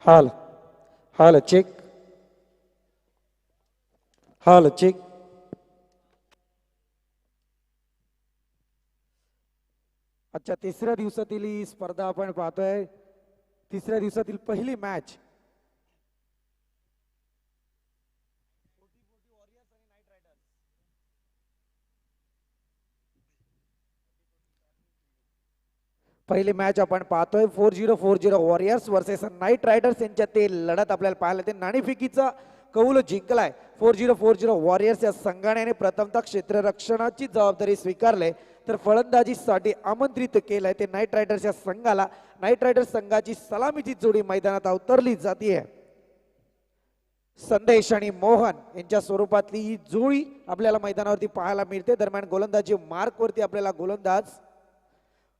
हाल हाल चेक हाल चेक. आजच्या तिसऱ्या दिवसातील ही स्पर्धा आपण पाहतोय. तिसऱ्या दिवसातील पहिली मॅच पहिली मॅच आपण पाहतोय 4040 वॉरियर्स वर्सेस नाईट रायडर्स यांच्यातील लढत आपल्याला पाहायला येते. नाणेफेकीचा कौल जिंकलाय 4040 वॉरियर्स या संघाने प्रथमतः क्षेत्ररक्षणाची जबाबदारी स्वीकारले तर फलंदाजीसाठी आमंत्रित केलंय ते नाईट रायडर्स या संघाला. नाईट रायडर्स संघाची सलामीची जोडी मैदानात अवतरली जाते. संदेश आणि मोहन यांच्या स्वरूपातली ही जोडी आपल्याला मैदानावरती पाहायला मिळते. दरम्यान गोलंदाजी मार्क वरती आपल्याला गोलंदाज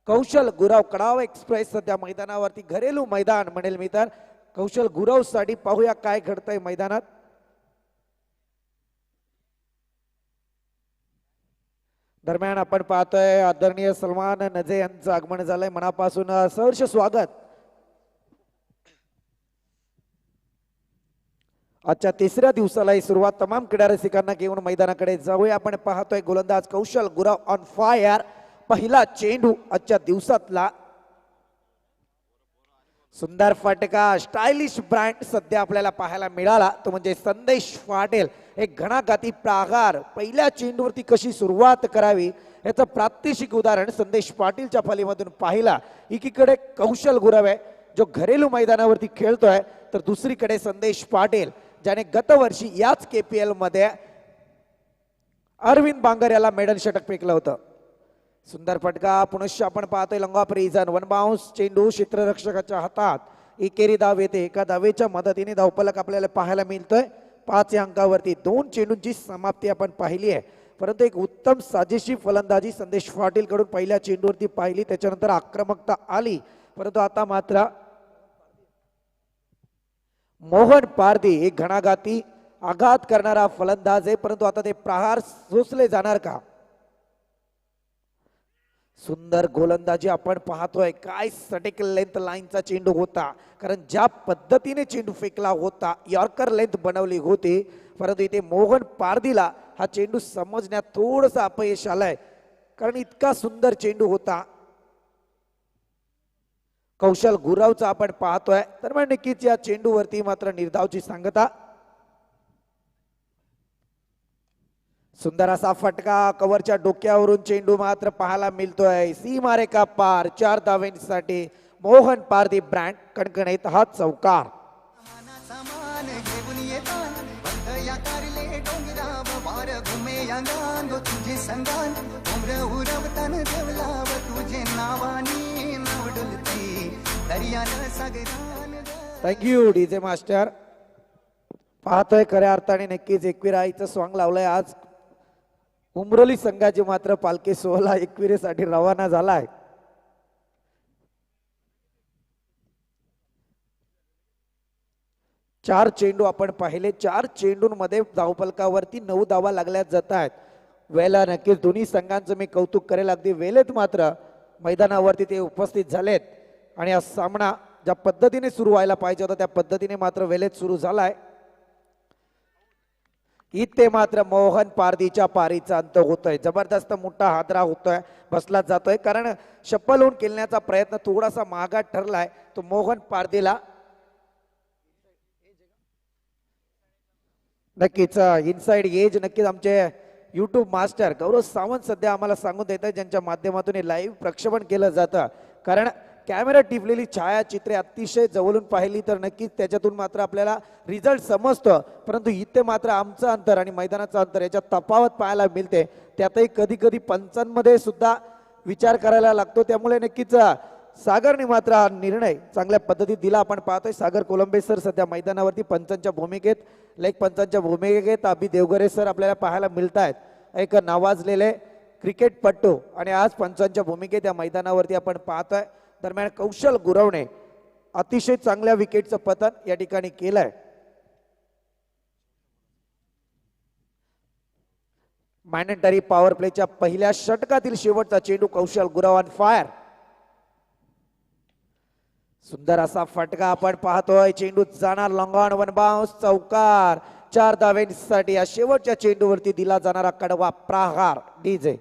कौशल गुराव. कडाव एक्सप्रेस सध्या मैदानावरती घरेलू मैदान म्हणेल मी तर. कौशल गुराव साठी पाहूया काय घडतंय मैदानात. दरम्यान आपण पाहतोय आदरणीय सलमान नजे यांचं आगमन झालंय. मनापासून सहर्ष स्वागत. आजच्या तिसऱ्या दिवसाला ही सुरुवात तमाम क्रीडा रसिकांना घेऊन मैदानाकडे जाऊया. आपण पाहतोय गोलंदाज कौशल गुराव ऑन फायर. पहिला चेंडू आजच्या दिवसातला. सुंदर फटका स्टायलिश ब्रँड सध्या आपल्याला पाहायला मिळाला तो म्हणजे संदेश पाटील. एक घणाघाती प्रहार पहिल्या चेंडूवरती कशी सुरुवात करावी याचं प्रात्यक्षिक उदाहरण संदेश पाटीलच्या फलीमधून पाहिला. एकीकडे कौशल गुराव आहे जो घरेलू मैदानावरती खेळतोय तर दुसरीकडे संदेश पाटील ज्याने गतवर्षी याच KPL मध्ये अरविंद बांगर याला मेडल षटक फेकलं होतं. सुंदर फटका पुनश्च आपण पाहतोय लॉंग रिझन वन बाउन्स चेंडू क्षेत्ररक्षकाच्या हातात. एकेरी धाव येते. एका धावेच्या मदतीने धावफलक आपल्याला पाहायला मिळतोय. 5 अंकावरती 2 चेंडूंची समाप्ती आपण पाहिली आहे. परंतु एक उत्तम साजेशी फलंदाजी संदेश पाटील कडून पहिल्या चेंडूवरती पाहिली. त्याच्यानंतर आक्रमकता आली परंतु आता मात्र मोहन पारधी एक घणाघाती आघात करणारा फलंदाज आहे. परंतु आता ते प्रहार सोसले जाणार का. सुंदर गोलंदाजी आपण पाहतोय. काय सटीक लेंथ लाईनचा चेंडू होता. कारण ज्या पद्धतीने चेंडू फेकला होता यॉर्कर लेंथ बनवली होती. परंतु इथे मोहन पारधीला हा चेंडू समजण्यात थोडंसं अपयश आलंय कारण इतका सुंदर चेंडू होता. कौशल गुरावचा आपण पाहतोय. तर मग नक्कीच या चेंडूवरती मात्र निर्धावची सांगता. सुंदर असा फटका कव्हरच्या डोक्यावरून चेंडू मात्र पाहायला मिळतोय. सीमारेखा पार 4 धावांसाठी मोहन पारधी ब्रँड कणकणीत हा चौकार. Thank you DJ master. पाहतोय खऱ्या अर्थाने नक्कीच एकविराईचं सॉंग लावलंय. आज उमरोली संघाची मात्र पालखी सोहळा एकविरेसाठी रवाना झालाय. चार चेंडू आपण पाहिले. 4 चेंडूंमध्ये धावफलकावरती 9 धावा लागल्या जात आहेत. वेळेला नक्कीच दोन्ही संघांचं मी कौतुक करेल. अगदी वेळेत मात्र मैदानावरती ते उपस्थित झालेत आणि हा सामना ज्या पद्धतीने सुरू व्हायला पाहिजे होता त्या पद्धतीने मात्र वेळेत सुरू झालाय. इथे मात्र मोहन पारधीच्या पारीचा अंत होतोय. जबरदस्त मोठा हादरा होतोय बसला जातोय कारण शप्पल होऊन खेळण्याचा प्रयत्न थोडासा महागात ठरलाय. तो मोहन पारधीला नक्कीच इनसाइड एज नक्कीच आमचे यूट्यूब मास्टर गौरव सावंत सध्या आम्हाला सांगून देत आहेत ज्यांच्या माध्यमातून हे लाईव्ह प्रक्षेपण केलं जातं. कारण कॅमेरा टिपलेली छायाचित्रे अतिशय जवळून पाहिली तर नक्कीच त्याच्यातून मात्र आपल्याला रिझल्ट समजतो. परंतु इथे मात्र आमचं अंतर आणि मैदानाचं अंतर याच्यात तफावत पाहायला मिळते. त्यातही कधी कधी पंचांमध्ये सुद्धा विचार करायला लागतो. त्यामुळे नक्कीच सागरने मात्र हा निर्णय चांगल्या पद्धतीत दिला. आपण पाहतोय सागर कोलंबे सर सध्या मैदानावरती पंचांच्या भूमिकेत लेग पंचांच्या भूमिकेत अभि देवगरे सर आपल्याला पाहायला मिळत आहेत. एक नावाजलेले क्रिकेटपटू आणि आज पंचांच्या भूमिकेत या मैदानावरती आपण पाहतोय. दरम्यान कौशल गुरवणे अतिशय चांगल्या विकेटचं पतन या ठिकाणी केलंय. मॅन्डेटरी पॉवर प्लेच्या पहिल्या षटकातील शेवटचा चेंडू कौशल गुरव ऑन फायर. सुंदर असा फटका आपण पाहतोय. चेंडू जाणार लॉंग ऑन वन बाउन्स चौकार. 4 धावेंसाठी या शेवटच्या चेंडूवरती दिला जाणारा कडवा प्रहार. डीजे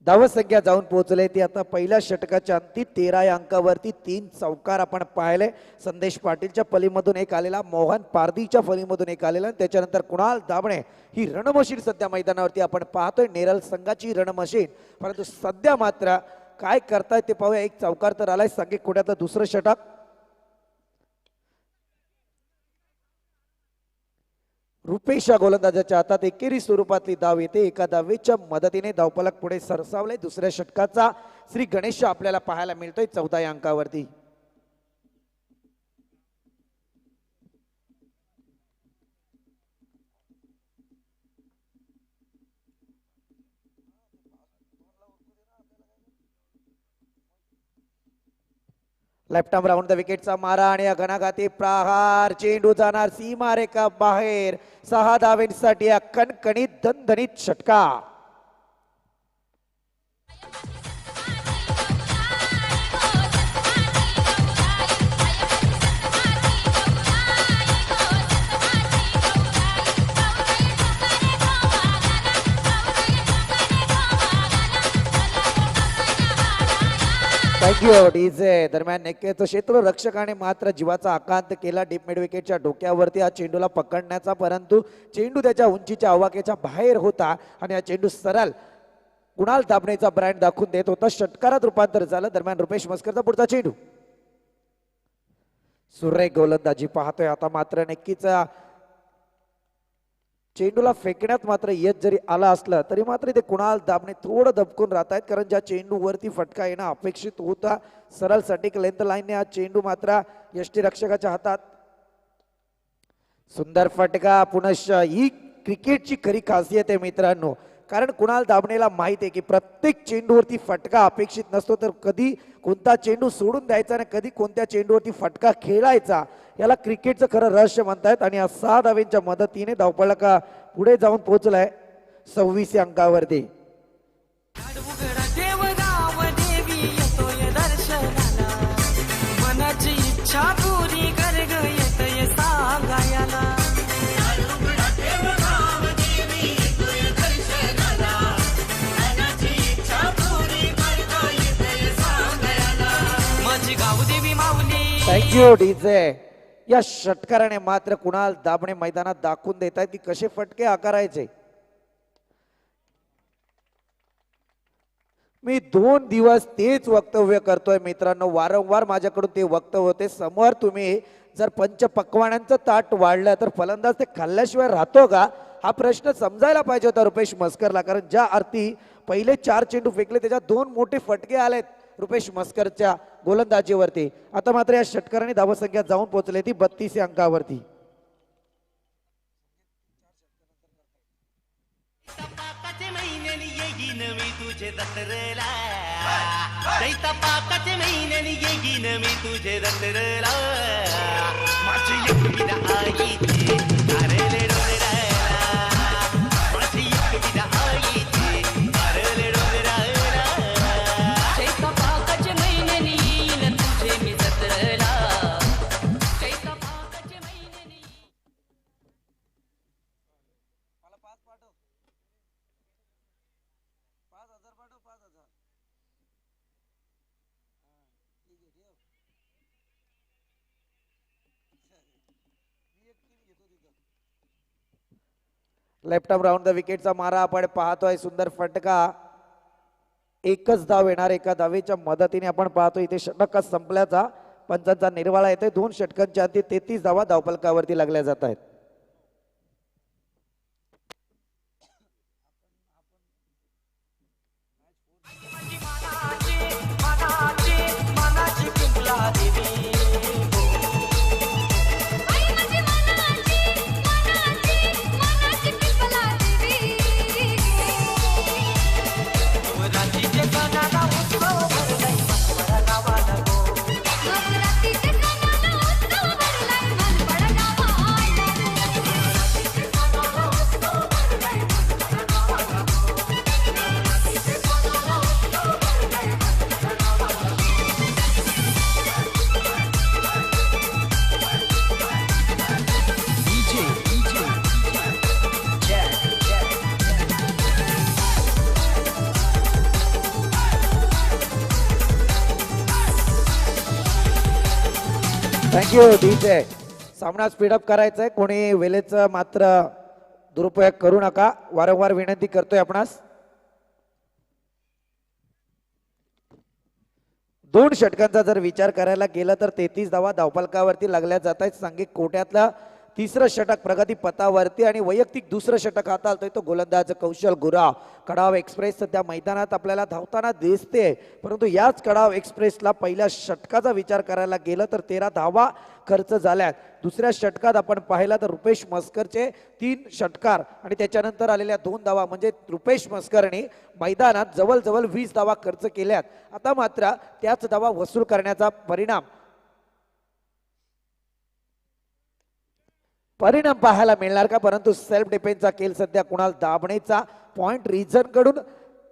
धावसंख्या जाऊन पोहोचले ती आता पहिल्या षटकाच्या अंती 13 या अंकावरती 3 चौकार आपण पाहिले. संदेश पाटीलच्या फलीमधून एक आलेला, मोहन पारदीच्या फलीमधून एक आलेला, त्याच्यानंतर कुणाल दाभणे. ही रणमशीन सध्या मैदानावरती आपण पाहतोय. नेरल संघाची रणमशीन. परंतु सध्या मात्र काय करताय ते पाहूया. एक चौकार तर आलाय. सांगे कोड्याचं दुसरं षटक. रुपेशा गोलंदाजाच्या हातात एकेरी स्वरूपातली धाव येते. एका धावेच्या मदतीने धावफलक पुढे सरसावले. दुसऱ्या षटकाचा श्री गणेश आपल्याला पाहायला मिळतोय 14 या अंकावरती. लेफ्ट आर्म राऊंड द विकेटचा मारा आणि घणाघाती प्रहार. चेंडू जाणार सीमा रेखा बाहेर. 6 धावेंसाठी या कणकणीत दणदणीत षटका. Thank you DJ. दरम्यान नेकेचं क्षेत्ररक्षकाने मात्र जीवाचा आकांत केला. डीप मिड विकेटच्या डोक्यावरती हा चेंडूला पकडण्याचा, परंतु चेंडू त्याच्या उंचीच्या आवाक्याच्या बाहेर होता आणि हा चेंडू सरळ कुणाल दाभणेचा ब्रँड दाखवून देत होता. षटकारात रूपांतर झालं. दरम्यान रुपेश मस्करचा पुढचा चेंडू. सुरेख गोलंदाजी पाहतोय. आता मात्र नक्कीच चेंडूला फेकण्यात मात्र यश जरी आला असलं तरी मात्र ते कुणाल दाभणे थोडं दबकून राहत आहेत, कारण ज्या चेंडूवरती फटका येणं अपेक्षित होता सरळ सटीक लेंथ लाईनने हा चेंडू मात्र यष्टीरक्षकाच्या हातात. सुंदर फटका. पुनश्च ही क्रिकेटची खरी खासियत आहे मित्रांनो, कारण कुणाल दाभणेला माहित आहे की प्रत्येक चेंडूवरती फटका अपेक्षित नसतो, तर कधी कोणता चेंडू सोडून द्यायचा आणि कधी कोणत्या चेंडूवरती फटका खेळायचा, याला क्रिकेटचं खरं रहस्य म्हणतायत. आणि या 6 धावेंच्या मदतीने धावफलक पुढे जाऊन पोहोचलाय 26 अंकावरती. Thank you DJ. या षटकाराने मात्र कुणाल दाभणे मैदानात दाखवून देत आहेत की कसे फटके आकारायचे. मी 2 दिवस तेच वक्तव्य करतोय मित्रांनो. वारंवार माझ्याकडून ते वक्तव्य होते. समोर तुम्ही जर पंचपक्वानांचं ताट वाढलं तर फलंदाज ते खाल्ल्याशिवाय राहतो का, हा प्रश्न समजायला पाहिजे होता रुपेश मस्करला. कारण ज्या अर्थी पहिले 4 चेंडू फेकले त्याच्यात 2 मोठे फटके आलेत रुपेश मस्करच्या गोलंदाजीवरती. आता मात्र या षटकाराने धावसंख्या जाऊन पोहोचले ती 32 अंकावरती. लेफ्ट आर्म राऊंड द विकेटचा मारा आपण पाहतोय. सुंदर फटका. एकच धाव येणार. एका धावेच्या मदतीने आपण पाहतो इथे षटक संपल्याचा पंचांचा निर्वाळा येते. 2 षटकांच्या अंती 33 धावा धावफलकावरती लागल्या जात आहेत. Thank you DJ. सामना स्पीडअप करायचा आहे, कोणी वेळेचं मात्र दुरुपयोग करू नका, वारंवार विनंती करतोय आपणास. दोन षटकांचा जर विचार करायला गेला तर 33 धावा धावफलकावरती लागल्या जात आहेत. सांघिक कोट्यातलं तिसरं षटक प्रगती पथावरती आणि वैयक्तिक दुसरं षटक हाताळतोय तो गोलंदाज कौशल गुराव. कडाव एक्सप्रेस सध्या मैदानात आपल्याला धावताना दिसते, परंतु याच कडाव एक्सप्रेसला पहिल्या षटकाचा विचार करायला गेलं तर 13 धावा खर्च झाल्यात. दुसऱ्या षटकात आपण पाहिला तर रुपेश मस्करचे 3 षटकार आणि त्याच्यानंतर आलेल्या 2 धावा, म्हणजे रुपेश मस्करने मैदानात जवळजवळ 20 धावा खर्च केल्यात. आता मात्र त्याच धावा वसूल करण्याचा परिणाम पाहायला मिळणार का? परंतु सेल्फ डिफेन्सचा खेळ सध्या कुणाल दाभणेचा पॉइंट रिझन कडून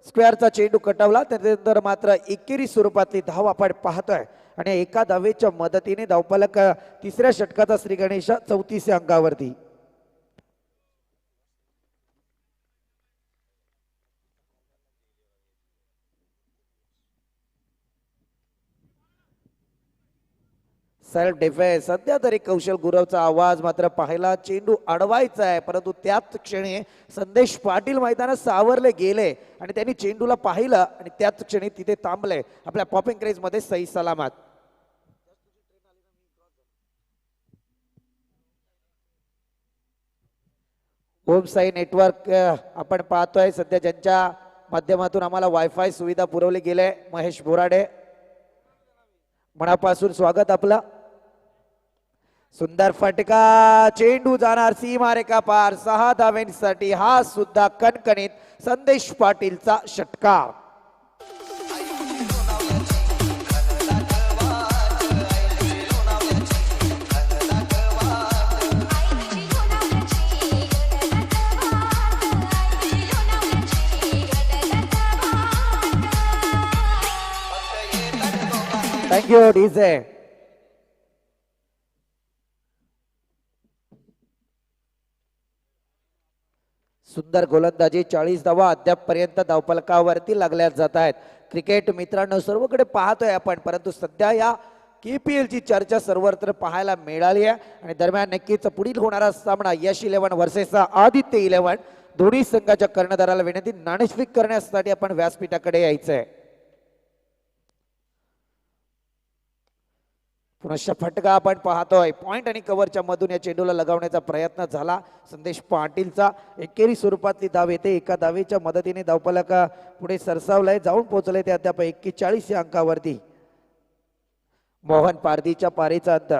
स्क्वेअरचा चेंडू कटवला, त्यानंतर मात्र एकेरी स्वरूपातली धाव आपण पाहतोय आणि एका धावेच्या मदतीने धावफलक तिसऱ्या षटकाचा श्री गणेश 34 अंकावरती. सेल्फ डिफेन्स सध्या तरी कौशल गुरवचा आवाज मात्र पाहायला चेंडू अडवायचा आहे, परंतु त्याच क्षणी संदेश पाटील मैदानात सावरले गेले आणि त्यांनी चेंडूला पाहिलं आणि त्याच क्षणी तिथे थांबले. आपल्या पॉपिंग क्रेज मध्ये सही सलामत. होम साई नेटवर्क आपण पाहतोय सध्या, ज्यांच्या माध्यमातून आम्हाला वायफाय सुविधा पुरवली गेले, महेश बोराडे मनापासून स्वागत आपलं. सुंदर फटका, चेंडू जाणार सीमारेखा पार 6 धाव्यांसाठी. हा सुद्धा कणकणीत संदेश पाटीलचा षटकार. Thank you DJ. सुंदर गोलंदाजी, 40 धावा अद्यापपर्यंत धावफलकावरती लागल्या जात आहेत. क्रिकेट मित्रांनो सर्वकडे पाहतोय आपण, परंतु सध्या या KPL ची चर्चा सर्वत्र पाहायला मिळाली आहे आणि दरम्यान नक्कीच पुढील होणारा सामना यश 11 वर्सेस आदित्य 11. दोन्ही संघाच्या कर्णधाराला विनंती, नाणेफेक करण्यासाठी आपण व्यासपीठाकडे यायचंय. पुनश्च फटका आपण पाहतोय, पॉइंट आणि कव्हरच्या मधून या चेंडूला लगावण्याचा प्रयत्न झाला. संदेश पाटीलचा एकेरी स्वरूपातली धाव येते, एका धावेच्या मदतीने धावफलक पुढे सरसावलंय, जाऊन पोहोचले ते अद्याप 41 या अंकावरती. मोहन पारदीच्या पारीचा अंत.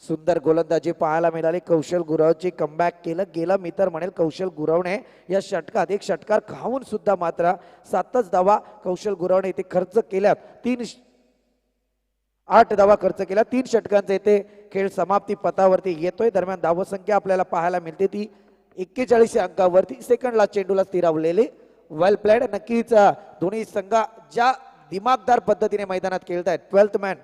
सुंदर गोलंदाजी पाहायला मिळाली. कौशल गुरवची कमबॅक केलं गेलं, मी तर म्हणेल कौशल गुरवने या षटकात एक षटकार खाऊन सुद्धा मात्र 7च धावा कौशल गुरवने इथे खर्च केल्यात. 8 धावा खर्च केल्या. 3 षटकांचे इथे खेळ समाप्ती पथावरती येतोय. दरम्यान धावसंख्या आपल्याला पाहायला मिळते ती 41 अंकावरती. सेकंडला चेंडूला स्थिरावलेले. वेल प्लेड. नक्कीच दोन्ही संघ ज्या दिमागदार पद्धतीने मैदानात खेळत आहेत. 12th man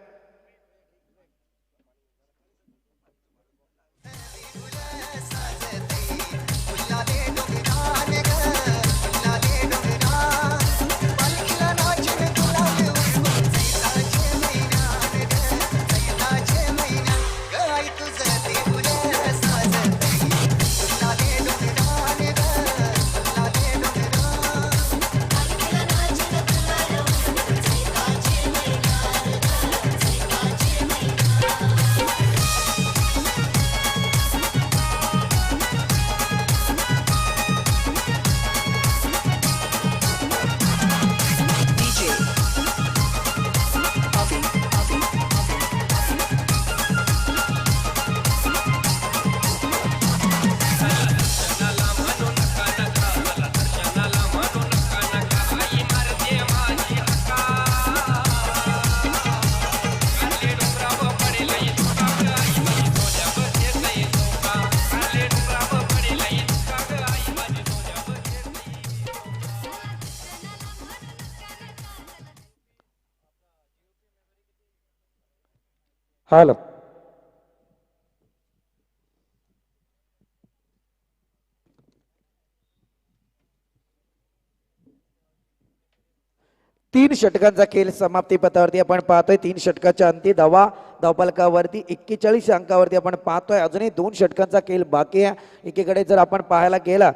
hello. तीन षटकांचा खेळ समाप्ती पथावरती आपण पाहतोय. 3 षटकाच्या अंती धावफलकावरती 41 अंकावरती आपण पाहतोय. अजूनही 2 षटकांचा खेळ बाकी आहे. एकीकडे जर आपण पाहायला गेला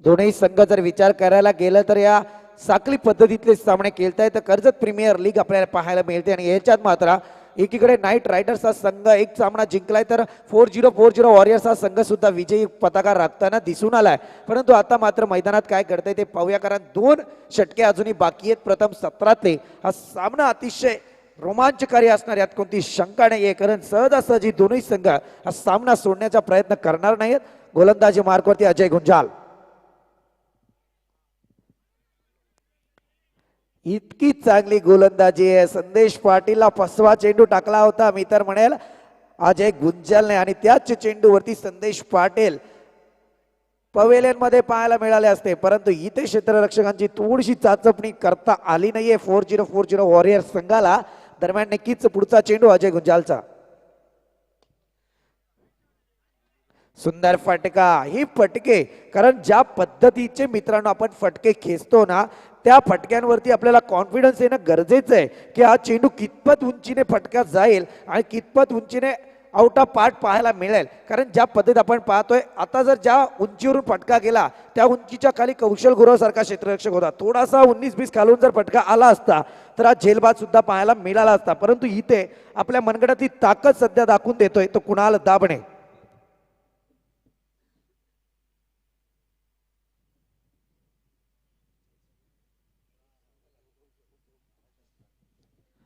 दोन्ही संघ जर विचार करायला गेलं तर या साखळी पद्धतीतले सामने खेळताय तर कर्जत प्रीमियर लीग आपल्याला पाहायला मिळते. आणि याच्यात मात्र एकीकडे नाईट रायडर्स हा संघ एक सामना जिंकलाय तर 4040 वॉरियर्स हा संघ सुद्धा विजयी पताका राखताना दिसून आलाय. परंतु आता मात्र मैदानात काय घडतंय ते पाहूया, कारण 2 षटके अजूनही बाकी आहेत. प्रथम सत्रातले हा सामना अतिशय रोमांचकारी असणार यात कोणती शंका नाहीये, कारण सहजासहजी दोन्ही संघ हा सामना सोडण्याचा प्रयत्न करणार नाहीत. गोलंदाजी मार्कवरती अजय गुंजाल. इतकी चांगली गोलंदाजी आहे. संदेश पाटीलला फसवा चेंडू टाकला होता मी तर म्हणेल अजय गुंजालने, आणि त्याच चेंडूवरती संदेश पाटील पवेलियन मध्ये पाहायला मिळाले असते. परंतु इथे क्षेत्ररक्षकांची थोडीशी चाचपणी करता आली नाहीये 4040 वॉरियर्स संघाला. दरम्यान नक्कीच पुढचा चेंडू अजय गुंजालचा. सुंदर फटका. ही फटके, कारण ज्या पद्धतीचे मित्रांनो आपण फटके खेचतो ना त्या फटक्यांवरती आपल्याला कॉन्फिडन्स येणं गरजेचं आहे की हा चेंडू कितपत उंचीने फटका जाईल आणि कितपत उंचीने आउट ऑफ पार्ट पाहायला मिळेल. कारण ज्या पद्धतीत आपण पाहतोय आता जर ज्या उंचीवरून फटका गेला त्या उंचीच्या खाली कौशल गुरव सारखा क्षेत्ररक्षक होता, थोडासा 19-20 खालून जर फटका आला असता तर हा झेलबाद सुद्धा पाहायला मिळाला असता. परंतु इथे आपल्या मनगटातली ताकद सध्या दाखवून देतोय तो कुणाल दाभणे.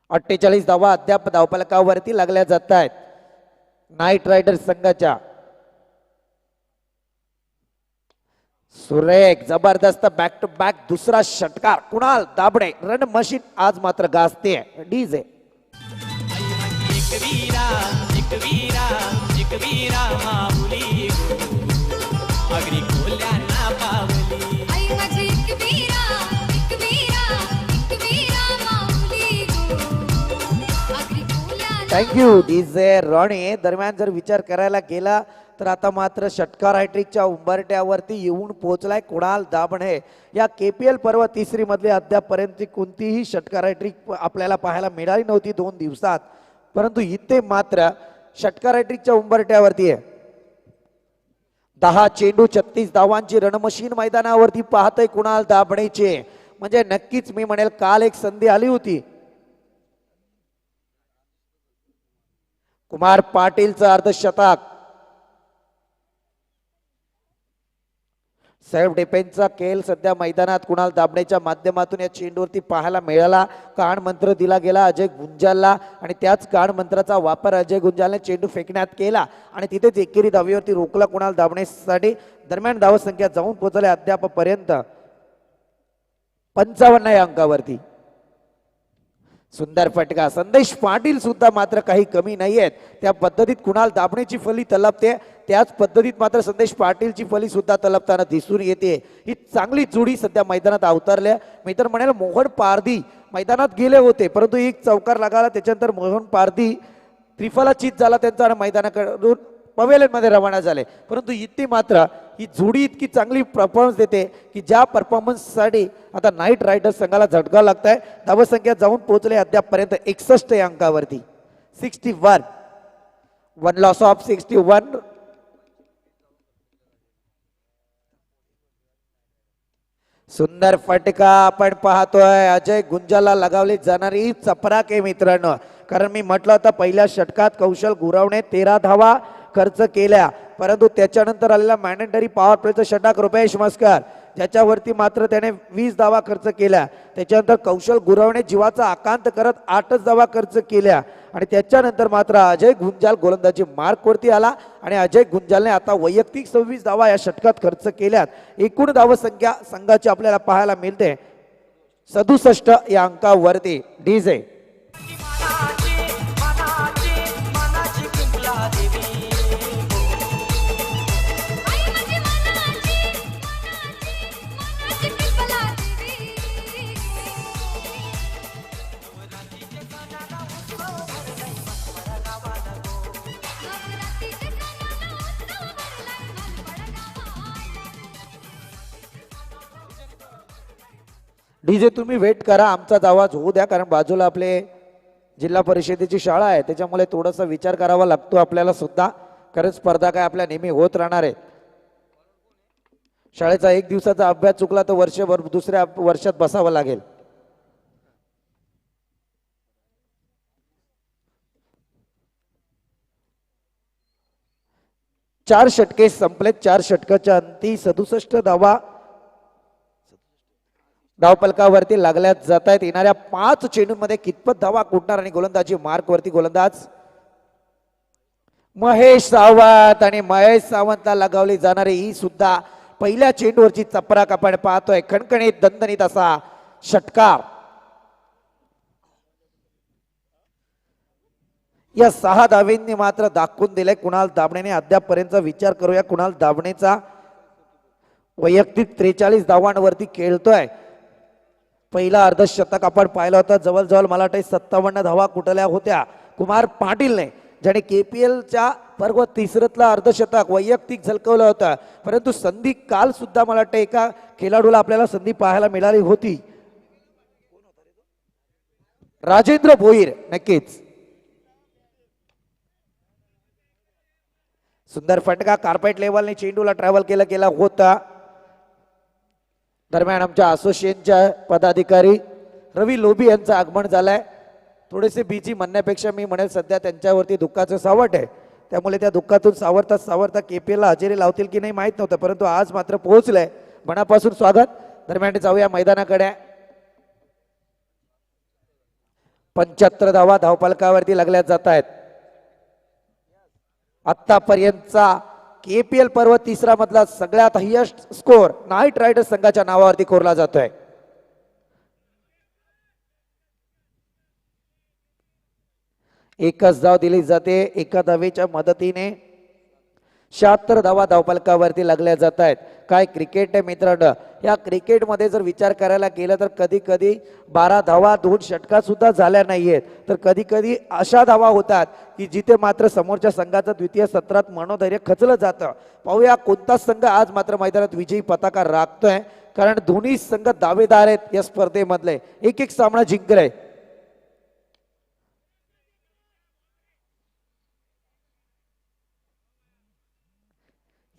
अठ्ठेचाळीस धावा अद्याप धावफलकावरती लागल्या जात आहेत नाईट रायडर्स संघाच्या. सुरेख जबरदस्त बॅक टू बॅक दुसरा षटकार कुणाल दाभणे. रन मशीन आज मात्र गाजते. DJ thank you DJ Roni. दरम्यान जर विचार करायला गेला तर आता मात्र षटकार हॅट्रिकच्या उंबरट्यावरती येऊन पोहोचलाय कुणाल दाभणे. या KPL पर्व 3 मधले अद्यापपर्यंत कोणतीही षटकार हॅट्रिक आपल्याला पाहायला मिळाली नव्हती 2 दिवसात. परंतु इथे मात्र षटकार हॅट्रिकच्या उंबरट्यावरती आहे. 10 चेंडू 36 धावांची रणमशीन मैदानावरती पाहतोय कुणाल दाभणेचे. म्हणजे नक्कीच मी म्हणेल काल एक संधी आली होती. कुमार पाटीलचं अर्धशतक. सेल्फ डिफेन्सचा खेळ सध्या मैदानात कुणाल दाभणेच्या माध्यमातून या चेंडूवरती पाहायला मिळाला. कान मंत्र दिला गेला अजय गुंजालला आणि त्याच कान मंत्राचा वापर अजय गुंजालने चेंडू फेकण्यात केला आणि तिथेच एकेरी धावेवरती रोखला कुणाल दाभणेसाठी. दरम्यान धावसंख्या जाऊन पोहोचल्या अद्यापपर्यंत 55 या अंकावरती. सुंदर फटका. संदेश पाटील सुद्धा मात्र काही कमी नाही आहेत. त्या पद्धतीत कुणाल दाभणेची फली तलपते त्याच पद्धतीत मात्र संदेश पाटीलची फली सुद्धा तलपताना दिसून येते. ही चांगली जोडी सध्या मैदानात अवतरल्या. मी तर म्हणेल मोहन पारधी मैदानात गेले होते परंतु एक चौकार लागला. त्याच्यानंतर मोहन पारधी त्रिफलाचीत झाला त्यांचा आणि मैदानाकडून पवेलियन मध्ये रवाना झाले. परंतु इथे मात्र ही जोडी इतकी चांगली परफॉर्मन्स देते की ज्या परफॉर्मन्ससाठी आता नाईट रायडर्स संघाला झटका लागताय. धावसंख्या जाऊन पोहोचले अद्यापपर्यंत 61 या अंकावरती. 61 1 लॉस ऑफ 61. सुंदर फटका आपण पाहतोय. अजय गुंजाला लगावली जाणारी चपराक आहे मित्रांनो. कारण मी म्हटलं होतं पहिल्या षटकात कौशल गुरवणे 13 धावा खर्च केल्या, परंतु त्याच्यानंतर आलेला मॅन्डेटरी पॉवर प्लेचं षटक रुपेश मस्कर ज्याच्यावरती मात्र त्याने 20 धावा खर्च केल्या. त्याच्यानंतर कौशल गुरवणे जीवाचा आकांत करत 8च धावा खर्च केल्या आणि त्याच्यानंतर मात्र अजय गुंजाल गोलंदाजी मार्कवरती आला आणि अजय गुंजालने आता वैयक्तिक 26 धावा या षटकात खर्च केल्यात. एकूण धावसंख्या संघाची आपल्याला पाहायला मिळते 67 या अंकावरती. डीजे डीजे तुम्ही वेट करा, आमचाच आवाज होऊ द्या, कारण बाजूला आपले जिल्हा परिषदेची शाळा आहे, त्याच्यामुळे थोडासा विचार करावा लागतो आपल्याला सुद्धा, कारण स्पर्धा काय आपल्या नेहमी होत राहणार आहे. शाळेचा एक दिवसाचा अभ्यास चुकला तर वर्षभर दुसऱ्या वर्षात बसावं लागेल. चार षटके संपलेत. 4 षटकाच्या अंती 67 धावा धावपलकावरती लागल्या जात आहेत. येणाऱ्या 5 चेंडूंमध्ये कितपत धावा कुठणार आणि गोलंदाजी मार्क वरती गोलंदाज महेश सावंत, आणि महेश सावंतला लगावली जाणारी ही सुद्धा पहिल्या चेंडूवरची चपराक आपण पाहतोय. खणखणीत दणदणीत असा षटकार. या 6 धावेंनी मात्र दाखवून दिलंय कुणाल दाभणेने. अद्यापपर्यंत विचार करूया कुणाल दाभणेचा. वैयक्तिक 43 धावांवरती खेळतोय. पहिला अर्धशतक आपण पाहिलं होतं, जवळजवळ मला वाटतं 57 धावा कुठल्या होत्या कुमार पाटीलने, ज्याने केपीएलच्या पर्व तिसरतला अर्धशतक वैयक्तिक झलकवलं होतं. परंतु संधी काल सुद्धा मला वाटतं एका खेळाडूला आपल्याला संधी पाहायला मिळाली होती, राजेंद्र भोईर. नक्कीच सुंदर फटका कार्पेट लेवलने चेंडूला ट्रॅव्हल केला होता. दरम्यान आमच्या असोसिएशनच्या पदाधिकारी रवी लोभी यांचं आगमन झालंय. थोडेसे बिझी म्हणण्यापेक्षा मी म्हणेल सध्या त्यांच्यावरती दुःखाचं सावट आहे, त्यामुळे त्या दुःखातून सावरता सावरता केपीएलला हजेरी लावतील की नाही माहीत नव्हतं, परंतु आज मात्र पोहोचलंय. मनापासून स्वागत. दरम्यान जाऊया मैदानाकडे. 75 धावा धावपलकावरती लागल्या जात आहेत. आतापर्यंतचा केपीएल पर्व तिसरा मधला सगळ्यात हायेस्ट स्कोर नाईट रायडर्स संघाच्या नावावरती कोरला जातोय. एकच धाव दिली जाते. एका धावेच्या मदतीने 76 धावा धावपलकावरती लागल्या जात आहेत. काय क्रिकेट आहे मित्रांनो. या क्रिकेटमध्ये जर विचार करायला गेला तर कधी कधी 12 धावा 2 षटका सुद्धा झाल्या नाहीयेत, तर कधी कधी अशा धावा होतात की जिथे मात्र समोरच्या संघाचं द्वितीय सत्रात मनोधैर्य खचलं जातं. पाहूया कोणता संघ आज मात्र मैदानात विजयी पताका राखतोय, कारण दोन्ही संघ दावेदार आहेत या स्पर्धेमधले. एक एक सामना जिंकलाय.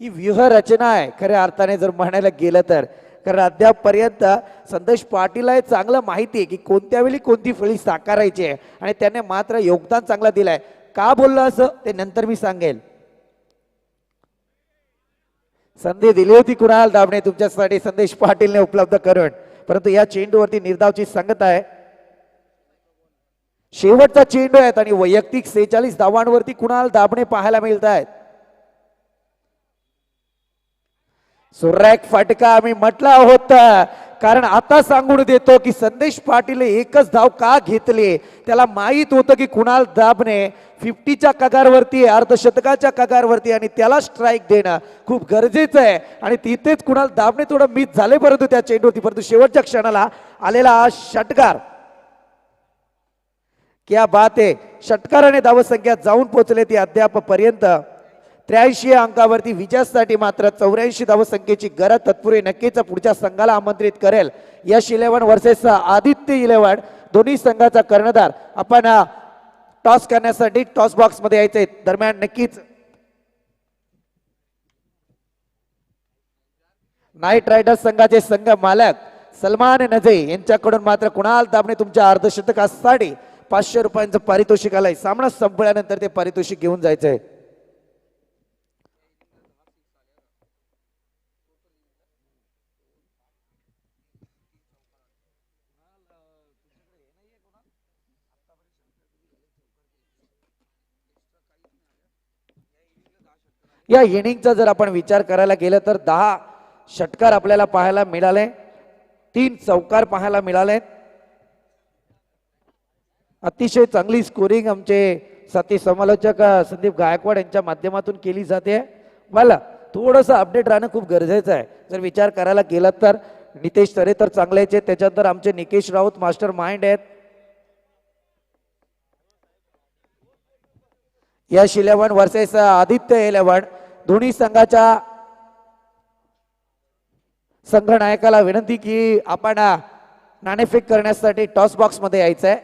ही व्यूहरचना आहे खऱ्या अर्थाने जर म्हणायला गेलं तर, कारण अद्यापपर्यंत संदेश पाटीलला हे चांगलं माहिती आहे की कोणत्या वेळी कोणती फळी साकारायची आहे, आणि त्याने मात्र योगदान चांगलं दिलंय. का बोललं असं ते नंतर मी सांगेल. संधी दिली होती कुणाल दाभणे तुमच्यासाठी संदेश पाटीलने उपलब्ध करून, परंतु या चेंडूवरती निर्धावची संगत आहे. शेवटचा चेंडू आहेत आणि वैयक्तिक 46 धावांवरती कुणाल दाभणे पाहायला मिळत आहेत. सुरेख फटका आम्ही म्हटलं होतं, कारण आता सांगून देतो की संदेश पाटील एकच धाव का घेतली. त्याला माहित होतं की कुणाल दाभणे 50च्या कगारवरती, अर्धशतकाच्या कगारवरती, आणि त्याला स्ट्राईक देणं खूप गरजेचं आहे. आणि तिथेच कुणाल दाभणे थोडं मिस झाले परंतु त्या चेंडूवरती, परंतु शेवटच्या क्षणाला आलेला हा षटकार. क्या बात आहे. षटकाराने धावसंख्या जाऊन पोहोचले ती अद्यापपर्यंत 83 अंकावरती. विजयासाठी मात्र 84 धावसंख्येची गरज तत्पूर्वी नक्कीच पुढच्या संघाला आमंत्रित करेल. यश 11 वर्सेस आदित्य 11 दोन्ही संघाचा कर्णधार. आपण टॉस करण्यासाठी टॉस बॉक्स मध्ये यायचे. दरम्यान नक्कीच नाईट रायडर्स संघाचे संघ मालक सलमान नजे यांच्याकडून मात्र कुणाल दाभणे तुमच्या अर्धशतकासाठी 500 रुपयांचं पारितोषिक आलंय. सामना संपल्यानंतर ते पारितोषिक घेऊन जायचंय. या इनिंगचा जर आपण विचार करायला गेलं तर 10 षटकार आपल्याला पाहायला मिळाले, 3 चौकार पाहायला मिळाले. अतिशय चांगली स्कोरिंग आमचे साथी समालोचक संदीप गायकवाड यांच्या माध्यमातून केली जाते. मला थोडंसं अपडेट राहणं खूप गरजेचं आहे. जर विचार करायला गेला तर नितेश तरे तर चांगलेच आहेत, त्याच्यानंतर आमचे निकेश राऊत मास्टर माइंड आहेत. यश 11 वर्सेस आदित्य 11 दोन्ही संघाच्या संघनायकाला विनंती की आपण नाणेफेक करण्यासाठी टॉस बॉक्समध्ये यायचं आहे.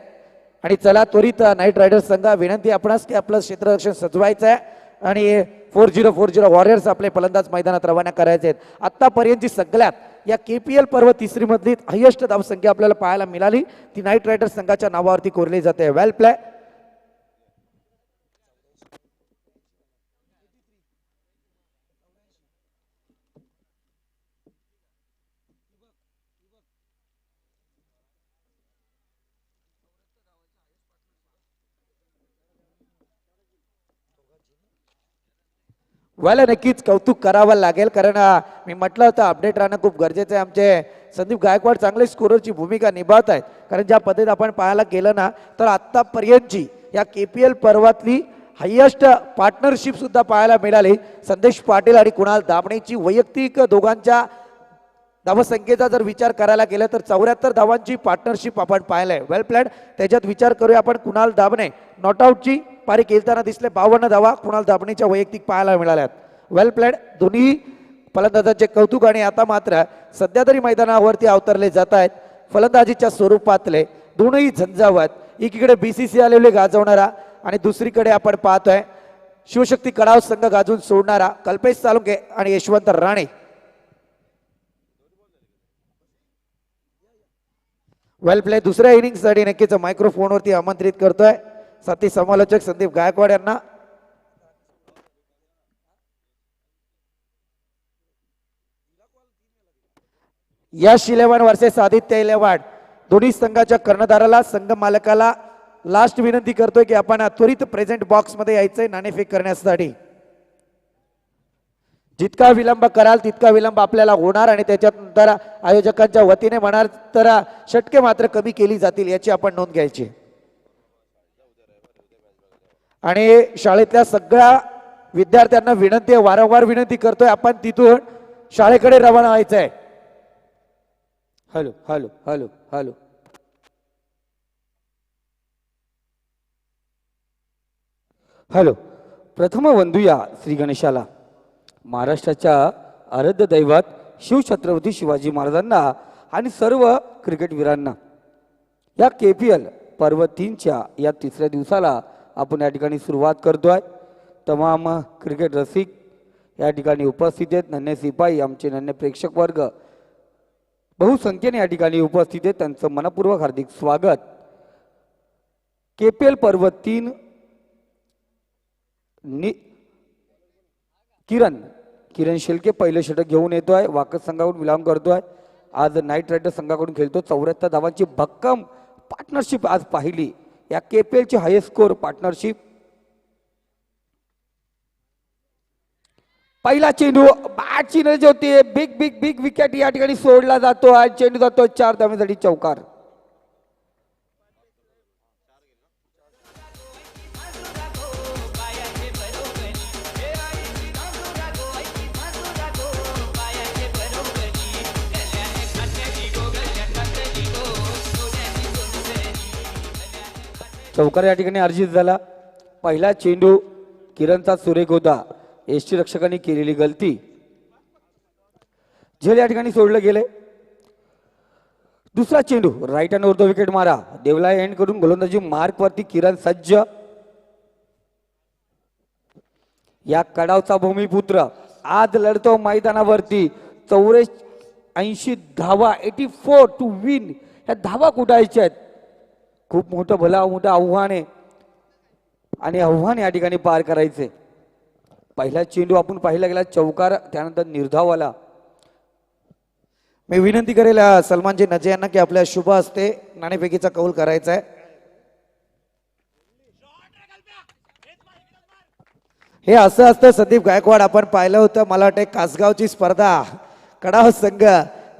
आणि चला त्वरित नाईट रायडर्स संघ विनंती आपणास की आपलं क्षेत्ररक्षण सजवायचं आहे आणि 4040 वॉरियर्स आपले फलंदाज मैदानात रवाना करायचे आहेत. आतापर्यंतची सगळ्यात या KPL पर्व तिसरी मधली हायेस्ट धावसंख्या आपल्याला पाहायला मिळाली ती नाईट रायडर्स संघाच्या नावावरती कोरली जाते. वेल प्ले. व्हायला नक्कीच कौतुक करावं लागेल कारण मी म्हटलं होतं अपडेट राहणं खूप गरजेचं आहे. आमचे संदीप गायकवाड चांगले स्कोररची भूमिका निभावत आहेत कारण ज्या पद्धतीत आपण पाहायला गेलं ना तर आत्तापर्यंतची या KPL पर्वातली हायेस्ट पार्टनरशिप सुद्धा पाहायला मिळाली. संदेश पाटील आणि कुणाल दाभणेची वैयक्तिक दोघांच्या धावसंख्येचा जर विचार करायला गेला तर 74 धावांची पार्टनरशिप आपण पाहिलंय. वेल प्लॅन. त्याच्यात विचार करूया आपण कुणाल दाभणे नॉट आउटची पारी खेळताना दिसले 52 धावा कुणाल दाभणेच्या वैयक्तिक पाहायला मिळाल्यात. वेल प्लॅन. दोन्ही फलंदाजांचे कौतुक आणि आता मात्र सध्या तरी मैदानावरती अवतरले जात आहेत फलंदाजीच्या स्वरूपातले दोनही झंझावत. एकीकडे BCCI आलेले गाजवणारा आणि दुसरीकडे आपण पाहतोय शिवशक्ती कडाव संघ गाजून सोडणारा कल्पेश साळुंके आणि यशवंत राणे. वेल प्ले. दुसऱ्या इनिंगसाठी नक्कीच मायक्रोफोनवरती आमंत्रित करतोय साथी समालोचक संदीप गायकवाड यांना. यश 11 वर्सेस आदित्य 11. दोन्ही संघाच्या कर्णधाराला संघ मालकाला लास्ट विनंती करतोय की आपण त्वरित प्रेझेंट बॉक्स मध्ये यायचंय नाणेफेक करण्यासाठी. जितका विलंब कराल तितका विलंब आपल्याला होणार आणि त्याच्यानंतर आयोजकांच्या वतीने म्हणाल तर षटके मात्र कमी केली जातील याची आपण नोंद घ्यायची. आणि शाळेतल्या सगळ्या विद्यार्थ्यांना विनंती आहे वारंवार विनंती करतोय आपण तिथून शाळेकडे रवाना व्हायचंय. Hello hello hello hello. Hello. प्रथम वंदूया श्री गणेशाला. महाराष्ट्राच्या आराध्य दैवत शिवछत्रपती शिवाजी महाराजांना आणि सर्व क्रिकेटवीरांना या KPL पर्व 3च्या या तिसऱ्या दिवसाला आपण या ठिकाणी सुरुवात करतोय. तमाम क्रिकेट रसिक या ठिकाणी उपस्थित आहेत. नन्हे सिपाई आमचे नन्हे प्रेक्षक वर्ग बहुसंख्येने या ठिकाणी उपस्थित आहेत. त्यांचं मनपूर्वक हार्दिक स्वागत. KPL पर्व 3 किरण शेलके पहिले षटक घेऊन येतोय. वाकस संघाकडून विलाम करतोय. आज नाईट रायडर्स संघाकडून खेळतो. 74 धावांची भक्कम पार्टनरशिप आज पाहिली या KPL ची हायेस्ट स्कोर पार्टनरशिप. पहिला चेंडू बॅटची नजर होती. बिग बिग बिग विकेट या ठिकाणी सोडला जातो आणि चेंडू जातो 4 धावांसाठी चौकार. चौकार या ठिकाणी अर्जित झाला. पहिला चेंडू किरणचा सुरेख होता. एसटी रक्षकांनी केलेली गलती झेल या ठिकाणी सोडलं गेले. दुसरा चेंडू राईट हँड उर्ध्व विकेट मारा. देवला एंड करून गोलंदाजी मार्क वरती किरण सज्ज. या कडावचा भूमिपुत्र आज लढतो मैदानावरती. 84 धावा 84 टू विन. या धावा कुठायच्या आहेत. खूप मोठं मोठं आव्हान आहे आणि आव्हान या ठिकाणी पार करायचे. पहिला चेंडू आपण पाहिला गेला चौकार त्यानंतर निर्धाव आला. मी विनंती करेल सलमानजी नजे यांना की आपल्या शुभ हस्ते नाणेफेकीचा कौल करायचा आहे. हे असं असतं संदीप गायकवाड आपण पाहिलं होतं मला वाटतं कासगावची स्पर्धा कडाव संघ